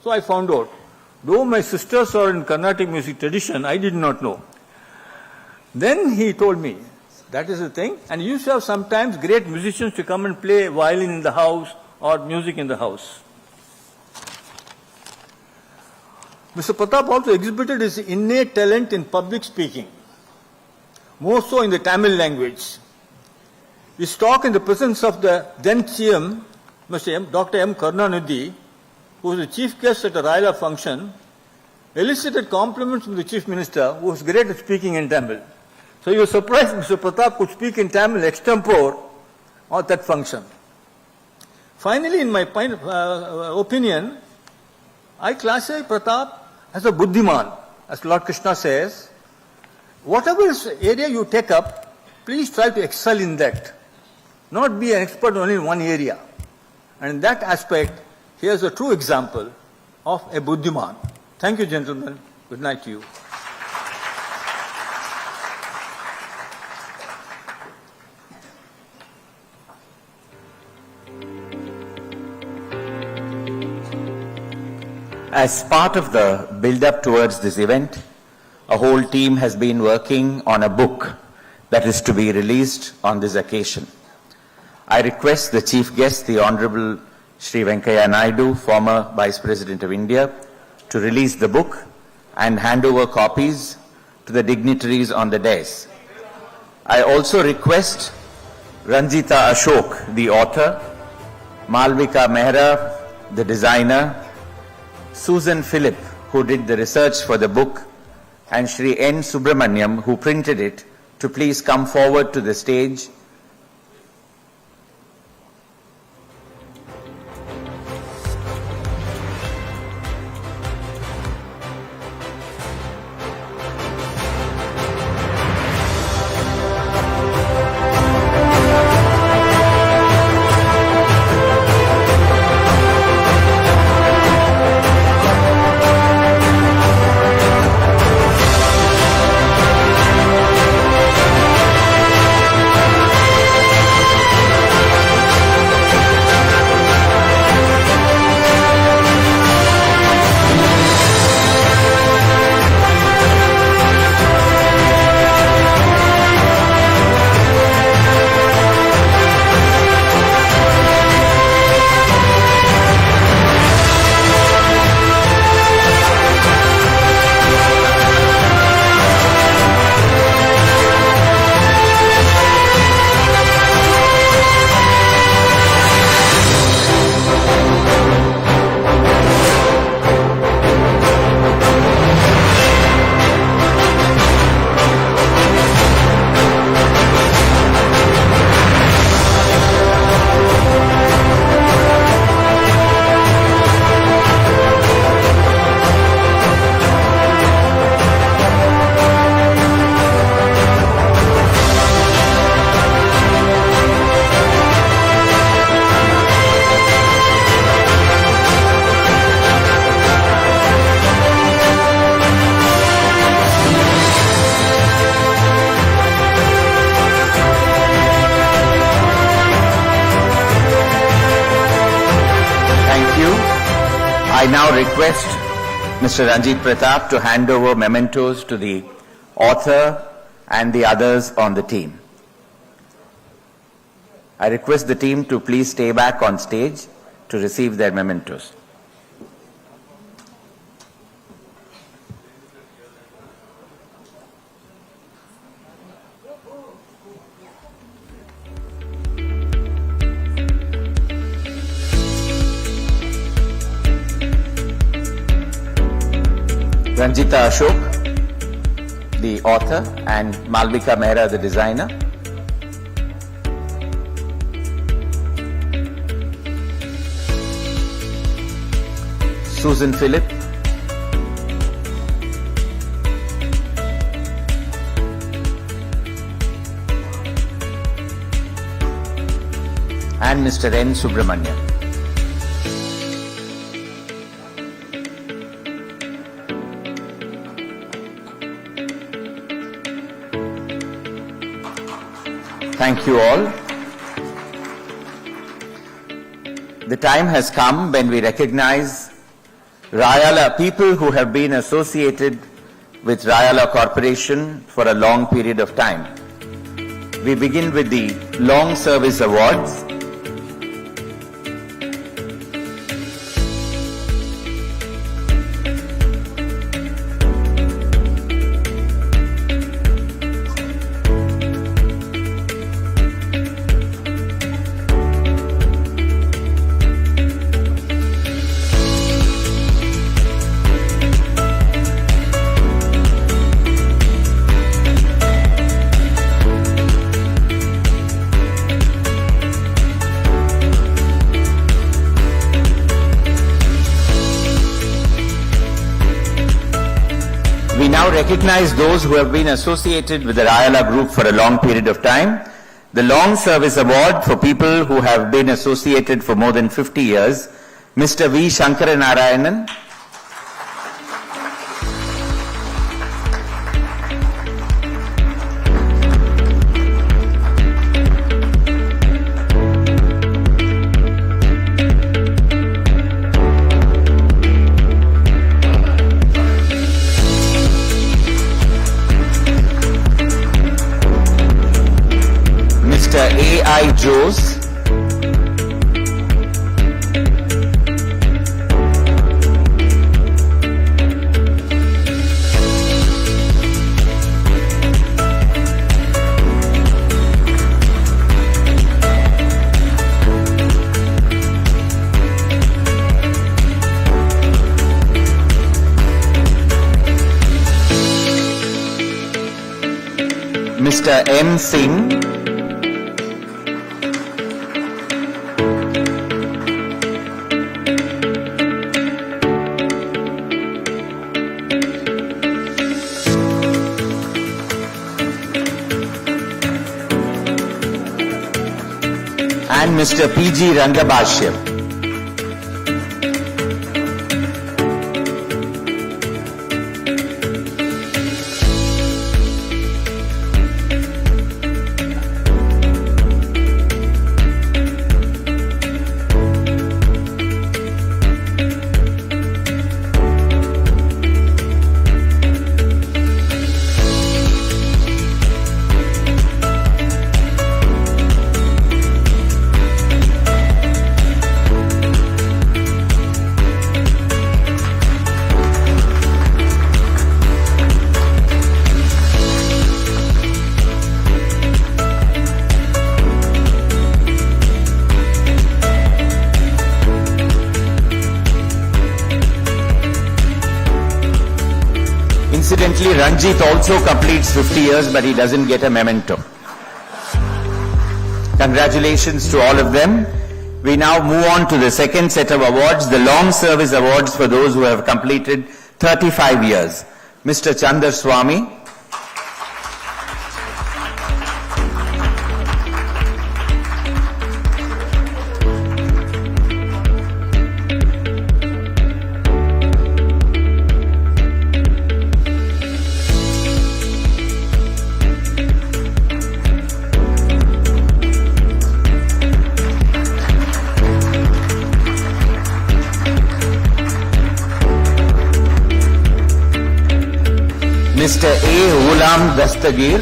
So I found out. Though my sisters are in Carnatic music tradition, I did not know. Then he told me, that is the thing. And you used to have sometimes great musicians to come and play violin in the house or music in the house. Mr. Pratap also exhibited his innate talent in public speaking, more so in the Tamil language. His talk in the presence of the then CM, Dr. M. Karunanidhi, who was the chief guest at a Raila function, elicited compliments from the Chief Minister, who was great at speaking in Tamil. So you were surprised Mr. Pratap could speak in Tamil extempore at that function. Finally, in my opinion, I classify Pratap as a Buddhiman, as Lord Krishna says. Whatever area you take up, please try to excel in that. Not be an expert only in one area. And in that aspect, here's a true example of a Buddhiman. Thank you, gentlemen. Good night to you. As part of the build-up towards this event, a whole team has been working on a book that is to be released on this occasion. I request the Chief Guest, the Honorable Shri Venkaiah Naidu, former Vice President of India, to release the book and hand over copies to the dignitaries on the dais. I also request Ranjita Ashok, the author, Malvika Mehra, the designer, Susan Phillip, who did the research for the book, and Shri N. Subramaniam, who printed it, to please come forward to the stage. I now request Mr. Ranjit Pratap to hand over mementos to the author and the others on the team. I request the team to please stay back on stage to receive their mementos. Ranjita Ashok, the author, and Malvika Mehra, the designer. Susan Phillip, and Mr. N. Subramaniam. Thank you all. The time has come when we recognize Rayala, people who have been associated with Rayala Corporation for a long period of time. We begin with the Long Service Awards. We now recognize those who have been associated with the Rayala Group for a long period of time. The Long Service Award for people who have been associated for more than 50 years, Mr. V. Shankaranarayanan. Mr. A.I. Jose. Mr. M. Singh. And Mr. P.G. Rangabashyam. Incidentally, Ranjit also completes 50 years, but he doesn't get a memento. Congratulations to all of them. We now move on to the second set of awards, the Long Service Awards for those who have completed 35 years. Mr. Chandar Swami. Mr. A. Ghulam Dastagir.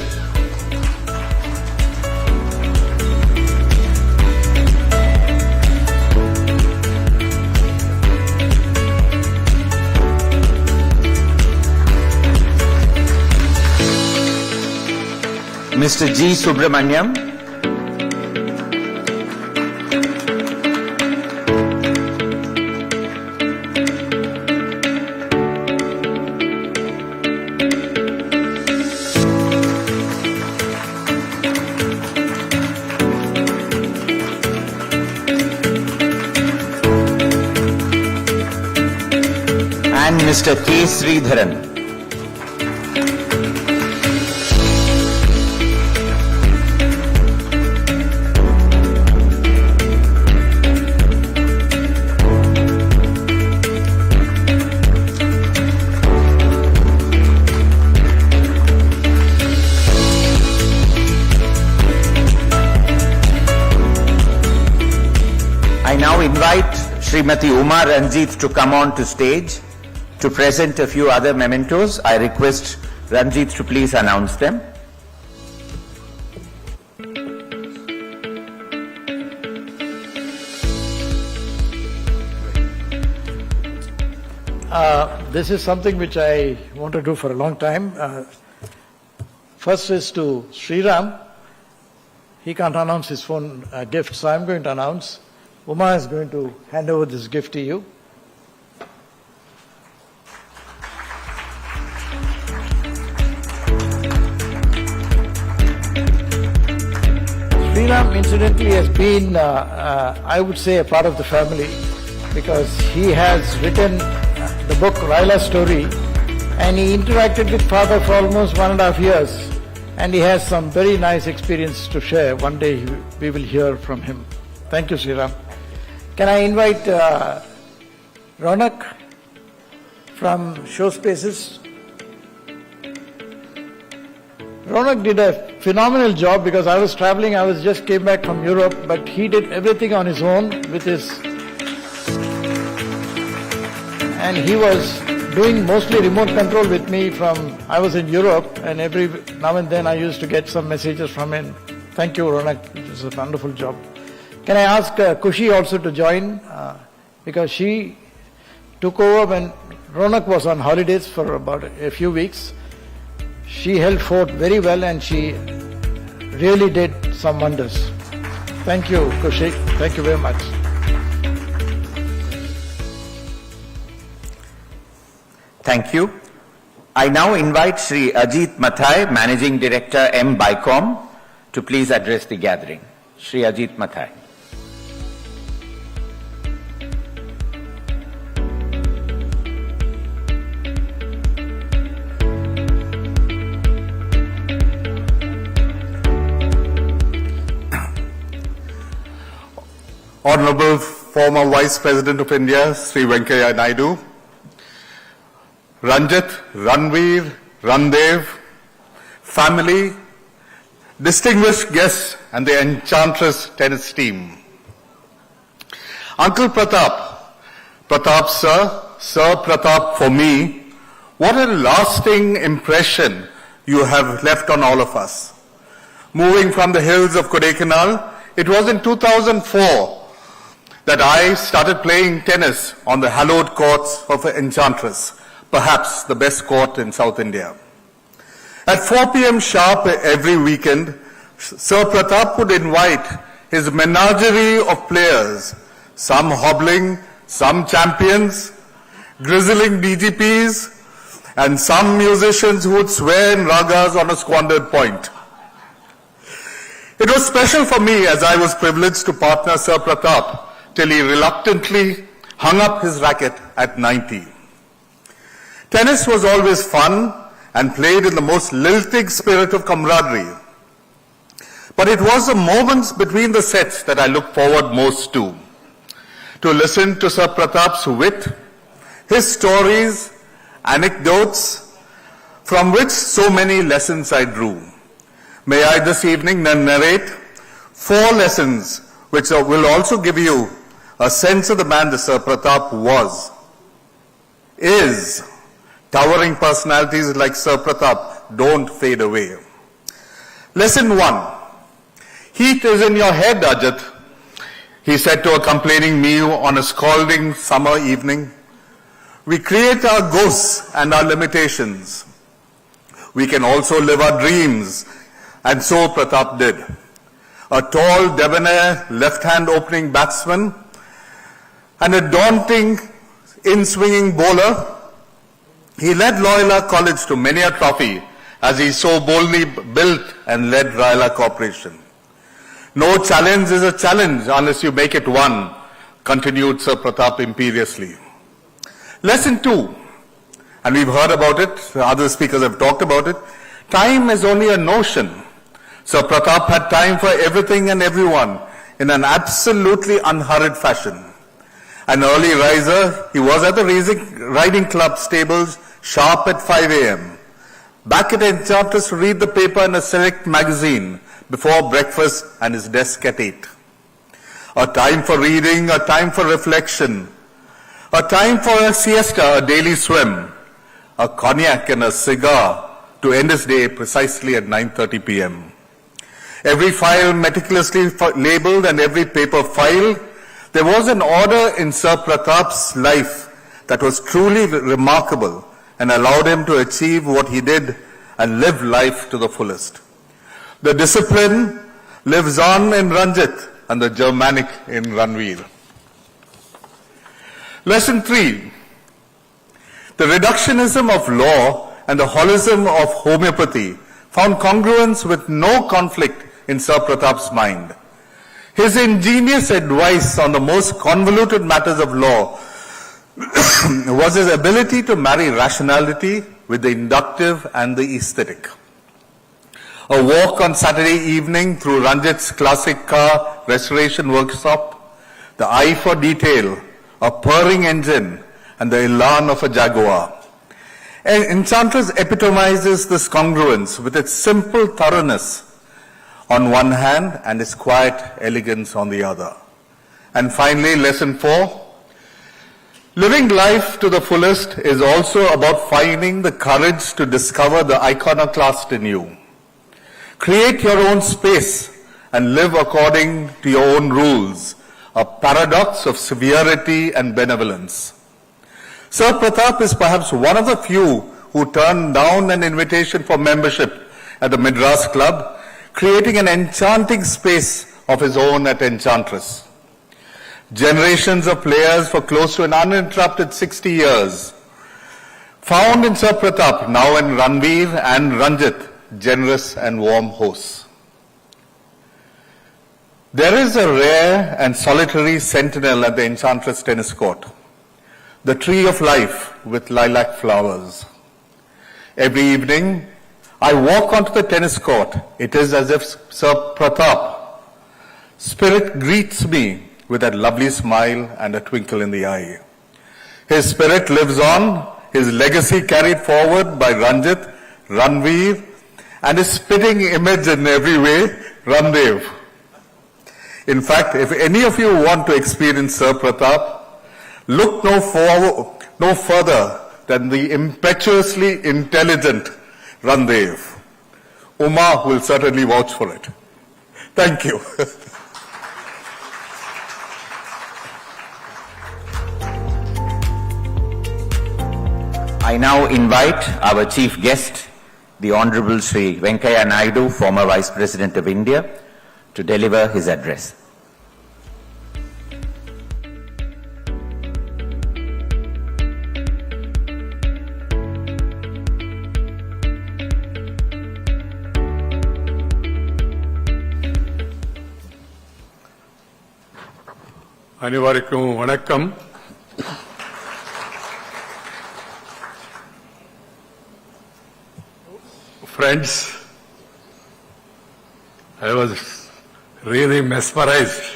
Mr. G. Subramanyam. And Mr. K. Sridharan. I now invite Shri Srimati Uma Ranjit to come on to stage to present a few other mementos. I request Ranjit to please announce them. This is something which I want to do for a long time. First is to Sriram. He can't announce his phone gift, so I'm going to announce. Uma is going to hand over this gift to you. Sriram, incidentally, has been, I would say, a part of the family because he has written the book Raila's Story and he interacted with father for almost 1.5 years and he has some very nice experience to share. One day we will hear from him. Thank you, Sriram. Can I invite Ronak from Show Spaces? Ronak did a phenomenal job because I was traveling, just came back from Europe, but he did everything on his own with his, and he was doing mostly remote control with me from, I was in Europe and every now and then I used to get some messages from him. Thank you, Ronak, it was a wonderful job. Can I ask Kushi also to join because she took over when Ronak was on holidays for about a few weeks. She held forth very well and she really did some wonders. Thank you, Kushi. Thank you very much. Thank you. I now invite Shri Ajit Mathai, Managing Director, M. Bicom, to please address the gathering. Shri Ajit Mathai. Honorable former Vice President of India, Sri Venkaiah Naidu, Ranjit, Ranveer, Randev, family, distinguished guests and the Enchantress tennis team. Uncle Pratap, Pratap Sir Pratap for me, what a lasting impression you have left on all of us. Moving from the hills of Kodaikanal, it was in 2004 that I started playing tennis on the hallowed courts of Enchantress, perhaps the best court in South India. At 4 p.m. sharp every weekend, Sir Pratap would invite his menagerie of players, some hobbling, some champions, grizzling DGPs, and some musicians who would swear in ragas on a squandered point. It was special for me as I was privileged to partner Sir Pratap till he reluctantly hung up his racket at 90. Tennis was always fun and played in the most lilting spirit of camaraderie. But it was the moments between the sets that I look forward most to listen to Sir Pratap's wit, his stories, anecdotes, from which so many lessons I drew. May I this evening narrate 4 lessons which will also give you a sense of the man that Sir Pratap was, is. Towering personalities like Sir Pratap don't fade away. Lesson 1. Heat is in your head, Ajit, he said to a complaining me on a scalding summer evening. We create our ghosts and our limitations. We can also live our dreams, and so Pratap did. A tall, debonair, left-hand opening batsman and a daunting in-swinging bowler, he led Loyola College to many a trophy as he so boldly built and led Loyola Corporation. No challenge is a challenge unless you make it one, continued Sir Pratap imperiously. Lesson 2, and we've heard about it, other speakers have talked about it, time is only a notion. Sir Pratap had time for everything and everyone in an absolutely unhurried fashion. An early riser, he was at the riding club stables sharp at 5 a.m. Back at Enchantress to read the paper in a select magazine before breakfast and his desk at 8. a time for reading, a time for reflection, a time for a siesta, a daily swim, a cognac and a cigar to end his day precisely at 9:30 p.m. Every file meticulously labeled and every paper filed, there was an order in Sir Pratap's life that was truly remarkable and allowed him to achieve what he did and live life to the fullest. The discipline lives on in Ranjit and the Germanic in Ranveer. Lesson 3. The reductionism of law and the holism of homeopathy found congruence with no conflict in Sir Pratap's mind. His ingenious advice on the most convoluted matters of law was his ability to marry rationality with the inductive and the aesthetic. A walk on Saturday evening through Ranjit's classic car restoration workshop, the eye for detail, a purring engine, and the elan of a Jaguar. Enchantress epitomizes this congruence with its simple thoroughness on one hand and its quiet elegance on the other. And finally, lesson 4. Living life to the fullest is also about finding the courage to discover the iconoclast in you. Create your own space and live according to your own rules, a paradox of severity and benevolence. Sir Pratap is perhaps one of the few who turned down an invitation for membership at the Madras Club, creating an enchanting space of his own at Enchantress. Generations of players for close to an uninterrupted 60 years found in Sir Pratap, now in Ranveer and Ranjit, generous and warm hosts. There is a rare and solitary sentinel at the Enchantress tennis court, the tree of life with lilac flowers. Every evening, I walk onto the tennis court. It is as if Sir Pratap, spirit greets me with that lovely smile and a twinkle in the eye. His spirit lives on, his legacy carried forward by Ranjit, Ranveer, and his spitting image in every way, Ramdev. In fact, if any of you want to experience Sir Pratap, look no further than the impetuously intelligent Ramdev. Uma will certainly vouch for it. Thank you. I now invite our chief guest, the Honorable Sri Venkaiah Naidu, former Vice President of India, to deliver his address. அனைவருக்கும் வணக்கம். Friends, I was really mesmerized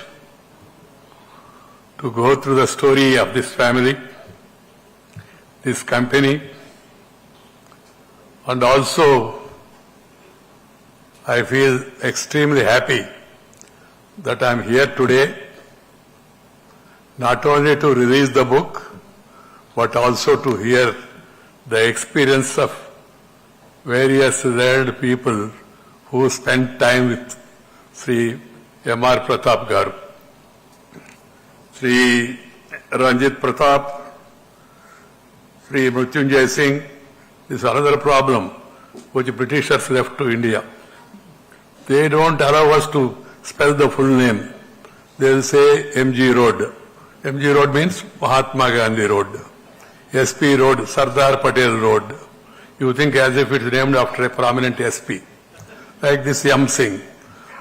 to go through the story of this family, this company, and also I feel extremely happy that I am here today, not only to release the book, but also to hear the experience of various learned people who spent time with Sri M.R. Pratap Garu. Sri Ranjit Pratap, Sri Mrityunjay Singh is another problem which Britishers left to India. They don't allow us to spell the full name. They will say MG Road. MG Road means Mahatma Gandhi Road. SP Road, Sardar Patel Road. You think as if it's named after a prominent SP. Like this Yam Singh.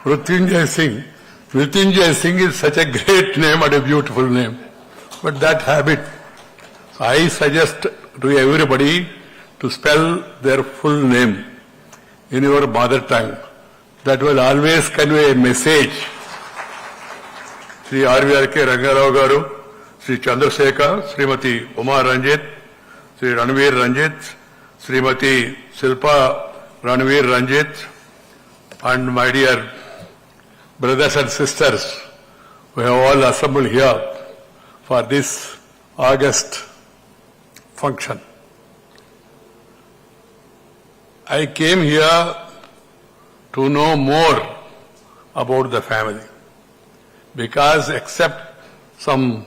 Mrityunjay Singh. Mrityunjay Singh is such a great name and a beautiful name. But that habit, I suggest to everybody to spell their full name in your mother tongue. That will always convey a message. Sri R.V.R.K. Rangarao Garu, Sri Chandrasekhar, Srimati Uma Ranjit, Sri Ranveer Ranjit, Srimati Silpa Ranveer Ranjit, and my dear brothers and sisters we have all assembled here for this August function. I came here to know more about the family, because except some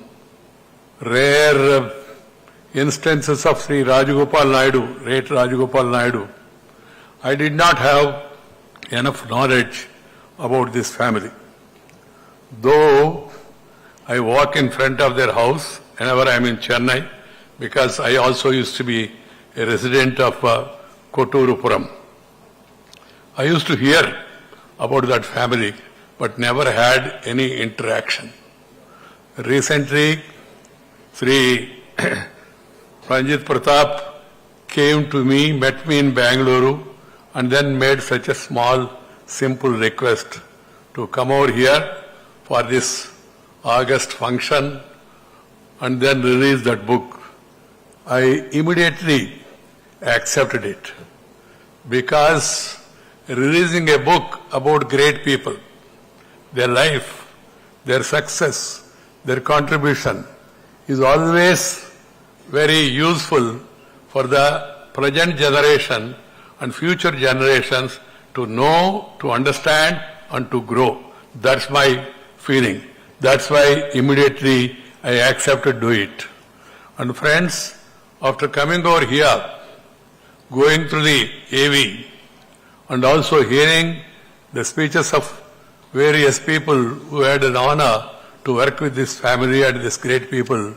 rare instances of Sri Rajagopal Naidu, late Rajagopal Naidu, I did not have enough knowledge about this family. Though I walk in front of their house whenever I am in Chennai, because I also used to be a resident of Kotturupuram. I used to hear about that family, but never had any interaction. Recently, Sri Ranjit Pratap came to me, met me in Bangalore, and then made such a small, simple request to come over here for this August function and then release that book. I immediately accepted it, because releasing a book about great people, their life, their success, their contribution is always very useful for the present generation and future generations to know, to understand and to grow. That's my feeling. That's why immediately I accepted to do it. And friends, after coming over here, going through the AV and also hearing the speeches of various people who had an honor to work with this family and these great people,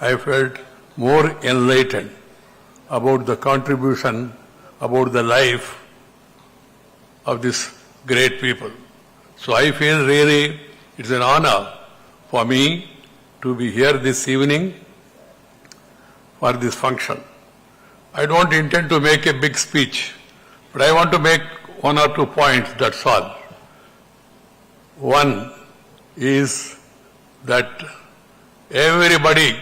I felt more enlightened about the contribution, about the life of these great people. So I feel really it's an honor for me to be here this evening for this function. I don't intend to make a big speech, but I want to make one or two points, that's all. One is that everybody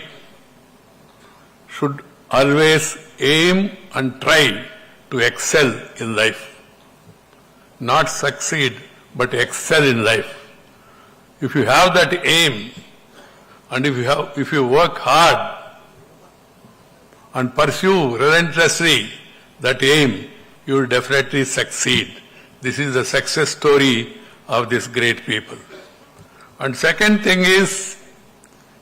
should always aim and try to excel in life. Not succeed, but excel in life. If you have that aim, and if you work hard and pursue relentlessly that aim, you will definitely succeed. This is the success story of these great people. And second thing is,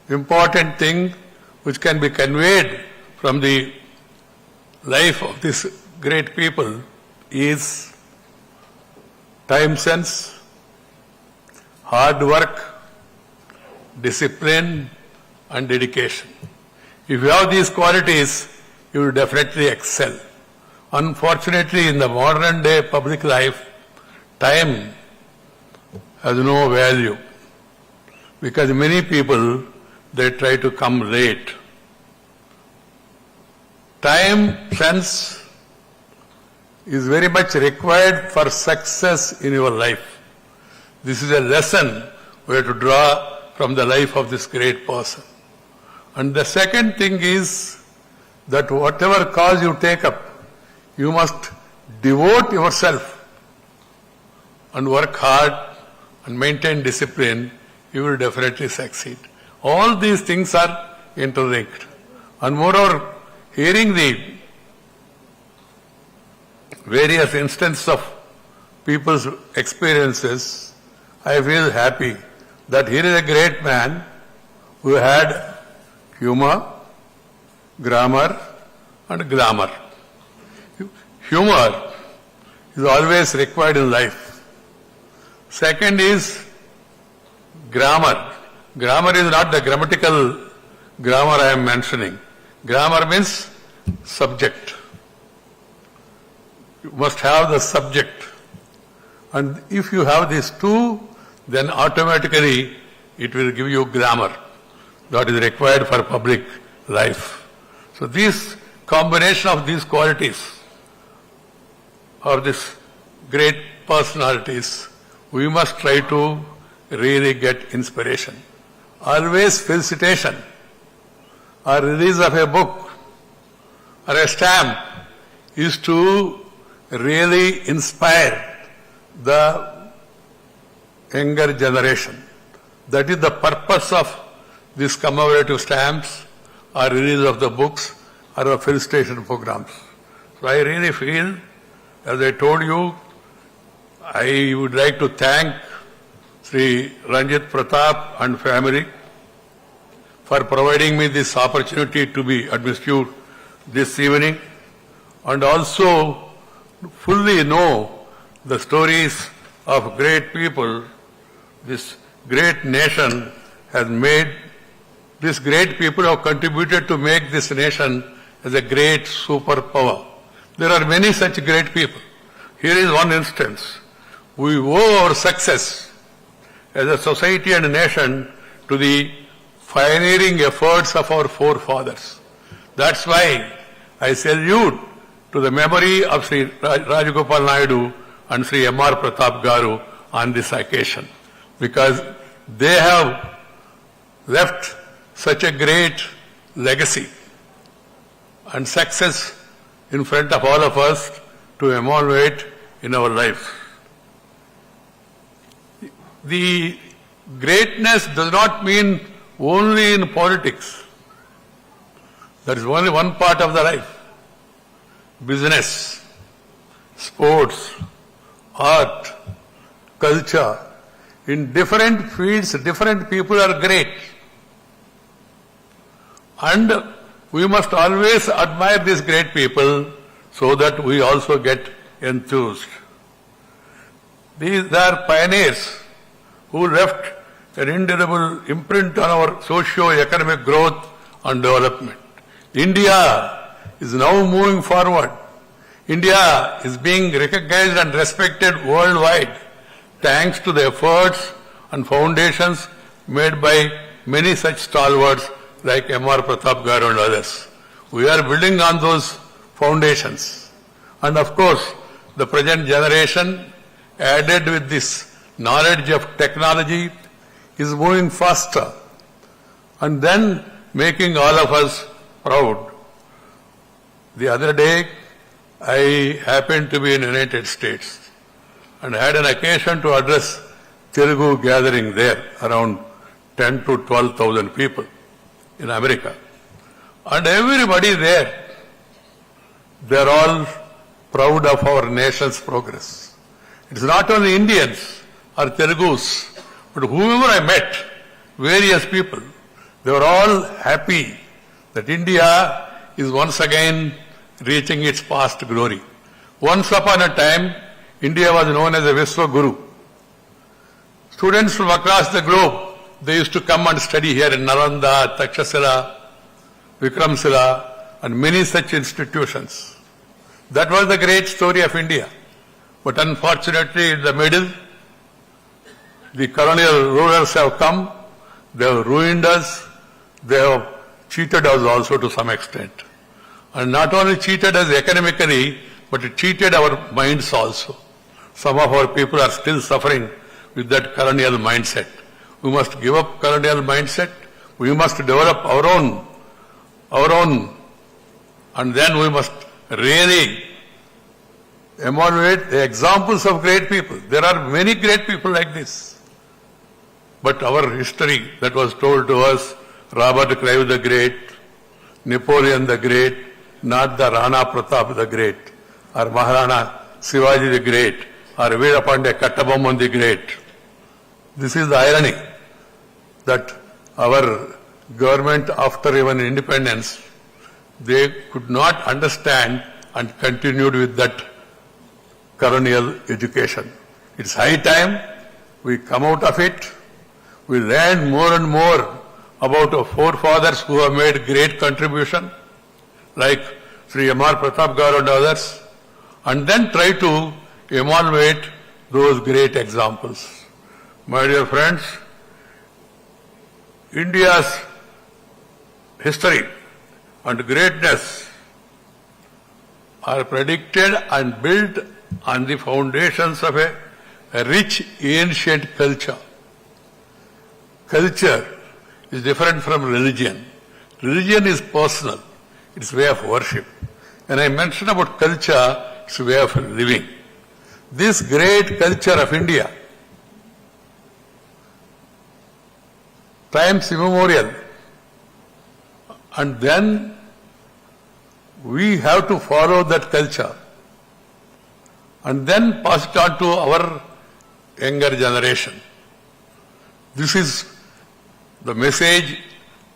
important thing which can be conveyed from the life of these great people is time sense, hard work, discipline and dedication. If you have these qualities, you will definitely excel. Unfortunately, in the modern day public life, time has no value, because many people, they try to come late. Time sense is very much required for success in your life. This is a lesson we have to draw from the life of this great person. And the second thing is that whatever cause you take up, you must devote yourself and work hard and maintain discipline, you will definitely succeed. All these things are interlinked. And moreover, hearing the various instances of people's experiences, I feel happy that here is a great man who had humor, grammar and glamour. Humor is always required in life. Second is grammar. Grammar is not the grammatical grammar I am mentioning. Grammar means subject. You must have the subject. And if you have these two, then automatically it will give you grammar that is required for public life. So this combination of these qualities of these great personalities, we must try to really get inspiration. Always felicitation or release of a book or a stamp is to really inspire the younger generation. That is the purpose of these commemorative stamps or release of the books or the felicitation programs. So I really feel, as I told you, I would like to thank Sri Ranjit Pratap and family for providing me this opportunity to be administered this evening, and also fully know the stories of great people. This great nation has made, these great people have contributed to make this nation as a great superpower. There are many such great people. Here is one instance. We owe our success as a society and a nation to the pioneering efforts of our forefathers. That's why I salute to the memory of Sri Rajagopal Naidu and Sri M.R. Pratap Garu on this occasion, because they have left such a great legacy and success in front of all of us to emulate in our life. The greatness does not mean only in politics. That is only one part of the life. Business, sports, art, culture. In different fields, different people are great. And we must always admire these great people so that we also get enthused. These are pioneers who left an indelible imprint on our socio-economic growth and development. India is now moving forward. India is being recognized and respected worldwide thanks to the efforts and foundations made by many such stalwarts like M.R. Pratap Garu and others. We are building on those foundations. And of course, the present generation, added with this knowledge of technology, is moving faster and then making all of us proud. The other day, I happened to be in the United States and had an occasion to address Telugu gathering there, around 10 to 12,000 people in America. And everybody there, they're all proud of our nation's progress. It's not only Indians or Telugus, but whoever I met, various people, they were all happy that India is once again reaching its past glory. Once upon a time, India was known as a Vishwa Guru. Students from across the globe, they used to come and study here in Nalanda, Takshashila, Vikramshila, and many such institutions. That was the great story of India. But unfortunately, in the middle, the colonial rulers have come, they have ruined us, they have cheated us also to some extent. And not only cheated us economically, but it cheated our minds also. Some of our people are still suffering with that colonial mindset. We must give up colonial mindset. We must develop our own, and then we must really emulate the examples of great people. There are many great people like this. But our history that was told to us, Robert Clive the Great, Napoleon the Great, not the Rana Pratap the Great, or Maharana Shivaji the Great, or Veerapandya Kattabomman the Great. This is the irony that our government, after even independence, they could not understand and continued with that colonial education. It's high time we come out of it. We learn more and more about our forefathers who have made great contribution, like Sri M.R. Pratap Garu and others, and then try to emulate those great examples. My dear friends, India's history and greatness are predicted and built on the foundations of a rich ancient culture. Culture is different from religion. Religion is personal. It's way of worship. When I mention about culture, it's a way of living. This great culture of India times immemorial. And then we have to follow that culture and then pass it on to our younger generation. This is the message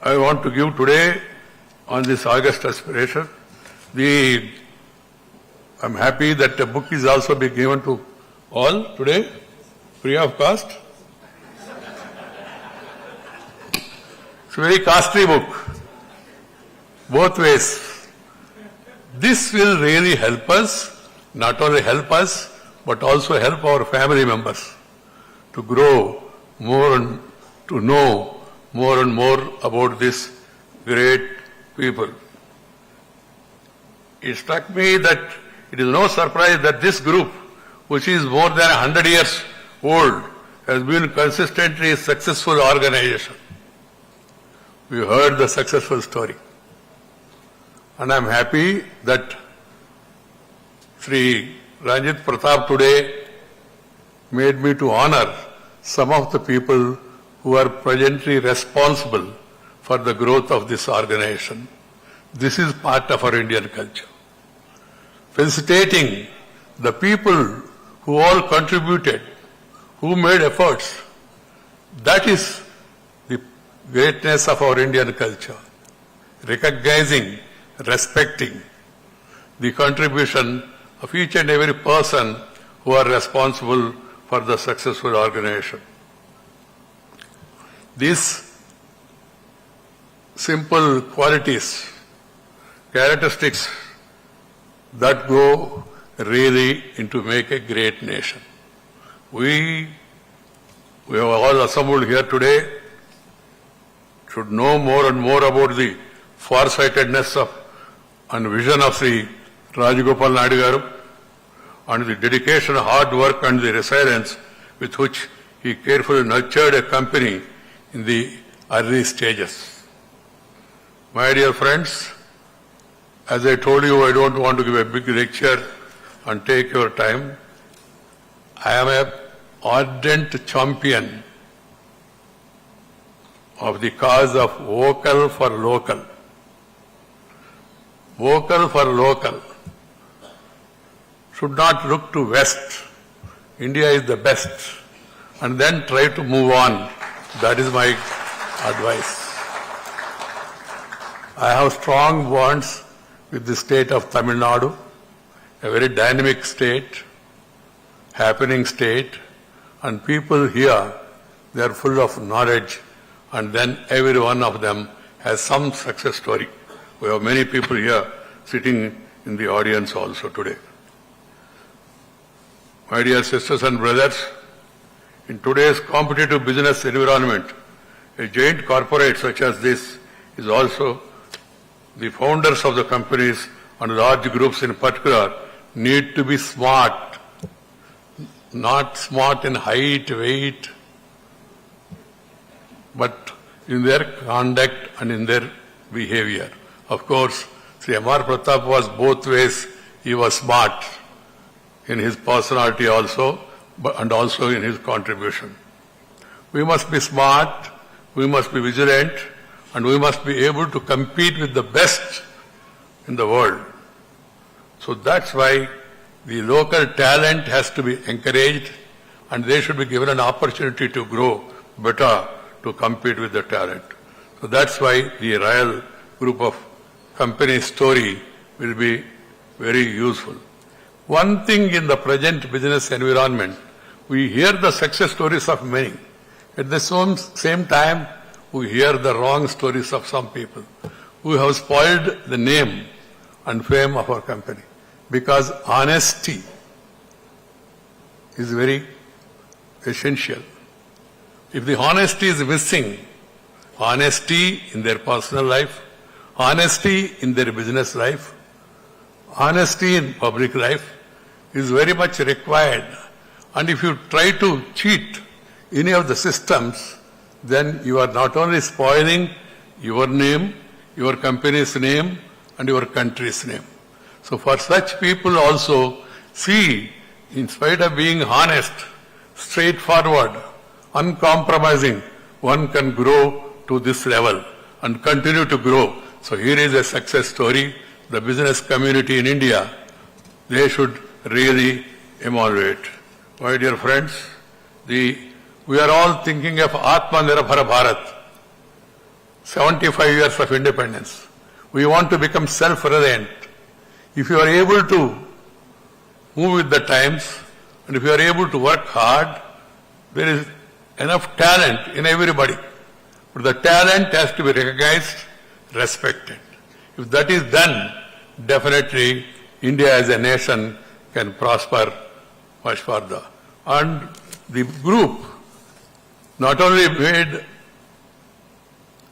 I want to give today on this August aspiration. I'm happy that the book is also being given to all today, free of cost. It's a very costly book, both ways. This will really help us, not only help us, but also help our family members to grow more and to know more and more about this great people. It struck me that it is no surprise that this group, which is more than 100 years old, has been consistently a successful organization. We heard the successful story. And I am happy that Sri Ranjit Pratap today made me to honor some of the people who are presently responsible for the growth of this organization. This is part of our Indian culture. Felicitating the people who all contributed, who made efforts, that is the greatness of our Indian culture. Recognizing, respecting the contribution of each and every person who are responsible for the successful organization. These simple qualities, characteristics that go really into make a great nation. We have all assembled here today should know more and more about the farsightedness of and vision of Sri Rajagopal Naidu Garu and the dedication, hard work and the resilience with which he carefully nurtured a company in the early stages. My dear friends, as I told you, I don't want to give a big lecture and take your time. I am an ardent champion of the cause of vocal for local. Vocal for local. Should not look to West. India is the best. And then try to move on. That is my advice. I have strong bonds with the state of Tamil Nadu, a very dynamic state, happening state, and people here, they are full of knowledge, and then every one of them has some success story. We have many people here sitting in the audience also today. My dear sisters and brothers, in today's competitive business environment, a giant corporate such as this is also the founders of the companies and large groups in particular need to be smart, not smart in height, weight, but in their conduct and in their behavior. Of course, Sri M.R. Pratap was both ways. He was smart in his personality also, and also in his contribution. We must be smart, we must be vigilant, and we must be able to compete with the best in the world. So that's why the local talent has to be encouraged, and they should be given an opportunity to grow better to compete with the talent. So that's why the Royal Group of Companies story will be very useful. One thing in the present business environment, we hear the success stories of many. At the same time, we hear the wrong stories of some people who have spoiled the name and fame of our company. Because honesty is very essential. If the honesty is missing, honesty in their personal life, honesty in their business life, honesty in public life is very much required. And if you try to cheat any of the systems, then you are not only spoiling your name, your company's name, and your country's name. So for such people also, see, in spite of being honest, straightforward, uncompromising, one can grow to this level and continue to grow. So here is a success story. The business community in India, they should really emulate. My dear friends, we are all thinking of Atmanirbhar Bharat, 75 years of independence. We want to become self-reliant. If you are able to move with the times, and if you are able to work hard, there is enough talent in everybody. But the talent has to be recognized, respected. If that is done, definitely India as a nation can prosper much further. And the group not only made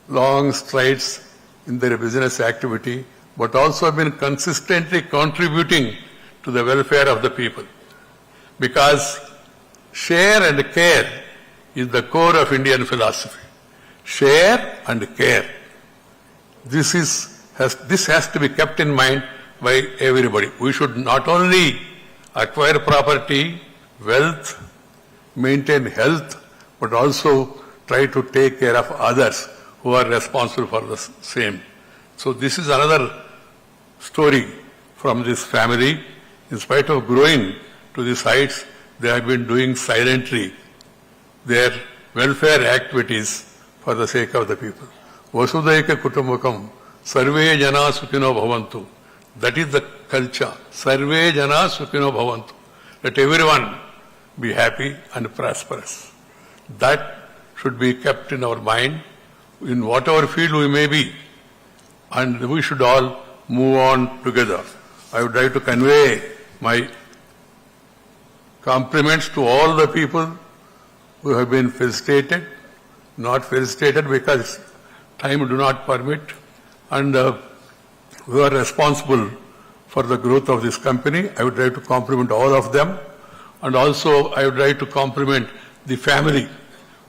long strides in their business activity, but also have been consistently contributing to the welfare of the people. Because share and care is the core of Indian philosophy. Share and care. This has to be kept in mind by everybody. We should not only acquire property, wealth, maintain health, but also try to take care of others who are responsible for the same. So this is another story from this family. In spite of growing to these heights, they have been doing silently their welfare activities for the sake of the people. Vasudhaika Kutumbakam, Sarve Jana Sukhino Bhavantu. That is the culture. Sarve Jana Sukhino Bhavantu. Let everyone be happy and prosperous. That should be kept in our mind in whatever field we may be. And we should all move on together. I would like to convey my compliments to all the people who have been felicitated, not felicitated because time do not permit, and who are responsible for the growth of this company. I would like to compliment all of them. And also I would like to compliment the family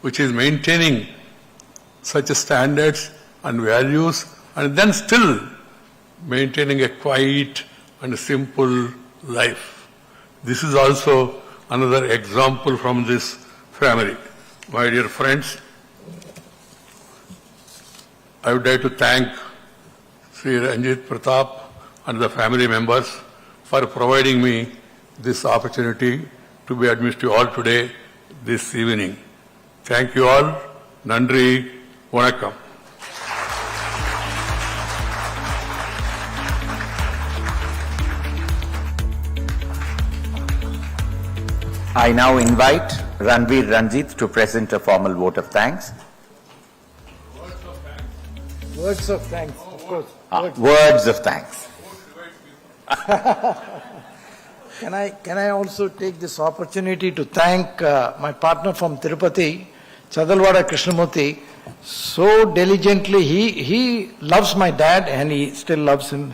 which is maintaining such standards and values and then still maintaining a quiet and simple life. This is also another example from this family. My dear friends, I would like to thank Sri Ranjit Pratap and the family members for providing me this opportunity to be admitted to you all today, this evening. Thank you all. Nandri, Vanakkam. I now invite Ranveer Ranjit to present a formal vote of thanks. Words of thanks, of course. Words of thanks. Can I also take this opportunity to thank my partner from Tirupati, Chadalwada Krishnamurthy. So diligently, he loves my dad and he still loves him.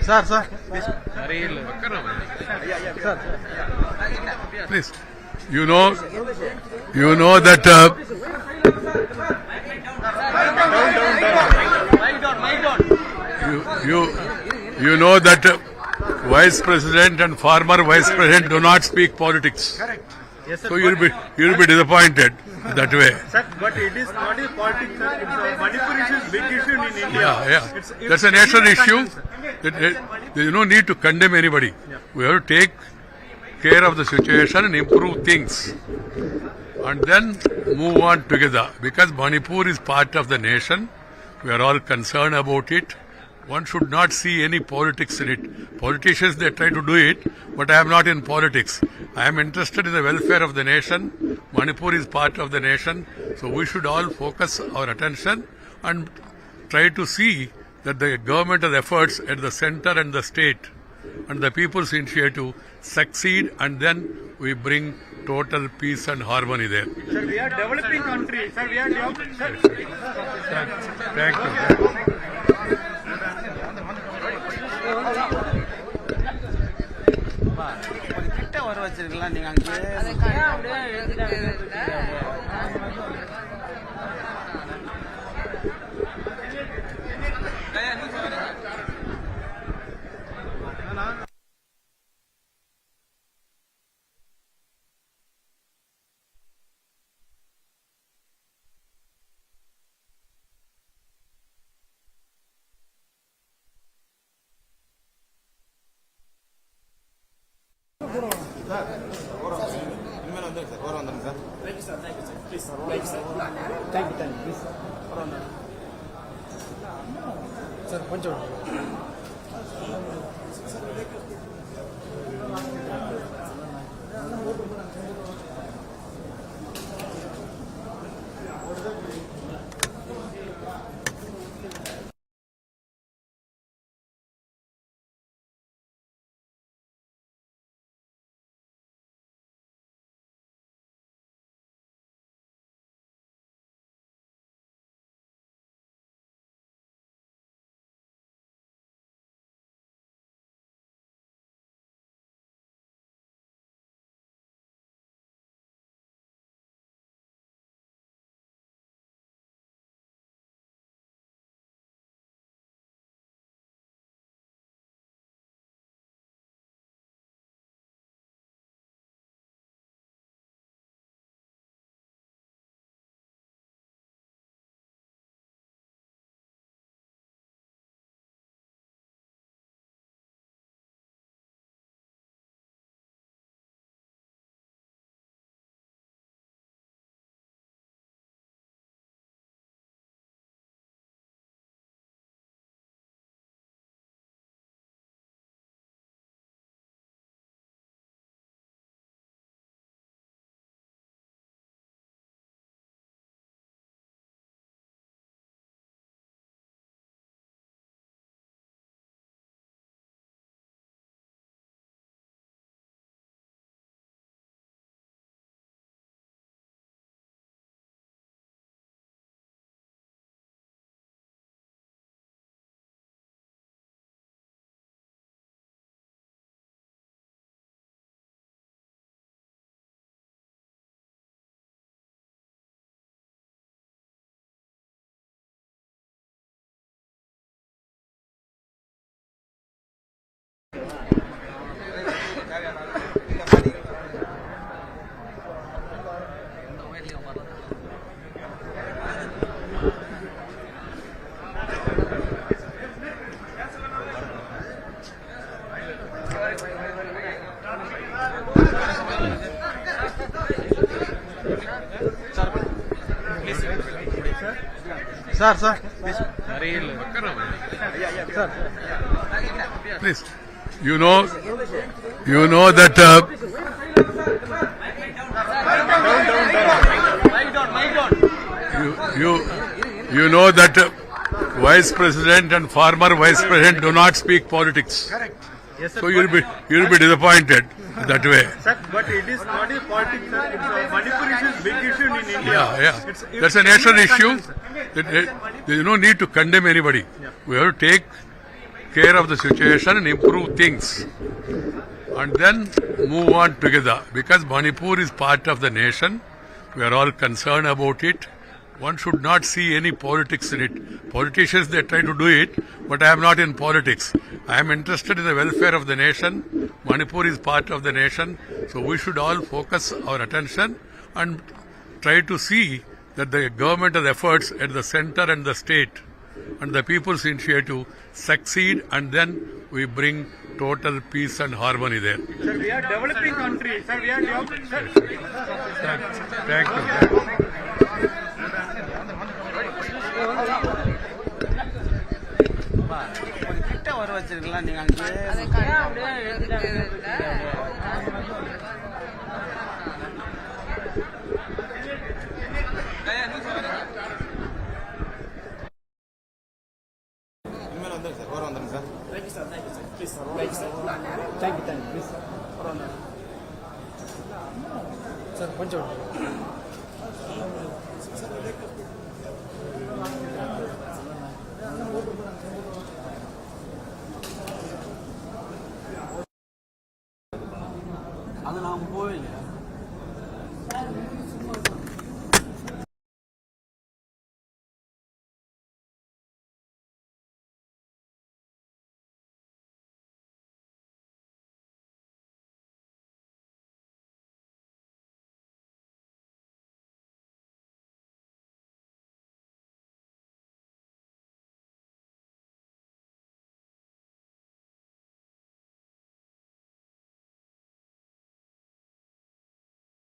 Sir. Please. You know that you know that Vice President and former Vice President do not speak politics. Correct. Yes, sir. So you'll be disappointed that way. Sir, but it is not a politics, sir. It's a Manipur issue is big issue in India. Yeah. That's a national issue. There is no need to condemn anybody. We have to take care of the situation and improve things. And then move on together. Because Manipur is part of the nation. We are all concerned about it. One should not see any politics in it. Politicians, they try to do it, but I am not in politics. I am interested in the welfare of the nation. Manipur is part of the nation. So we should all focus our attention and try to see that the government has efforts at the center and the state and the people's initiative succeed, and then we bring total peace and harmony there. Sir, we are developing country. Sir, we are developing. Sir. Thank you. கிட்ட வர வச்சிருக்கலாம் நீங்க அங்கே Sir. Please. You know that you know that Vice President and former Vice President do not speak politics. Correct. Yes, sir. So you'll be disappointed that way. Sir, but it is not a politics, sir. It's a Manipur issue is big issue in India. Yeah. That's a national issue. There is no need to condemn anybody. We have to take care of the situation and improve things. And then move on together. Because Manipur is part of the nation, we are all concerned about it. One should not see any politics in it. Politicians, they try to do it, but I am not in politics. I am interested in the welfare of the nation. Manipur is part of the nation, so we should all focus our attention and try to see that the government efforts at the center and the state and the people's initiative succeed, and then we bring total peace and harmony there. Sir, we are developing country. Sir, we are developing. Sir. Thank you. Sir కొంచెం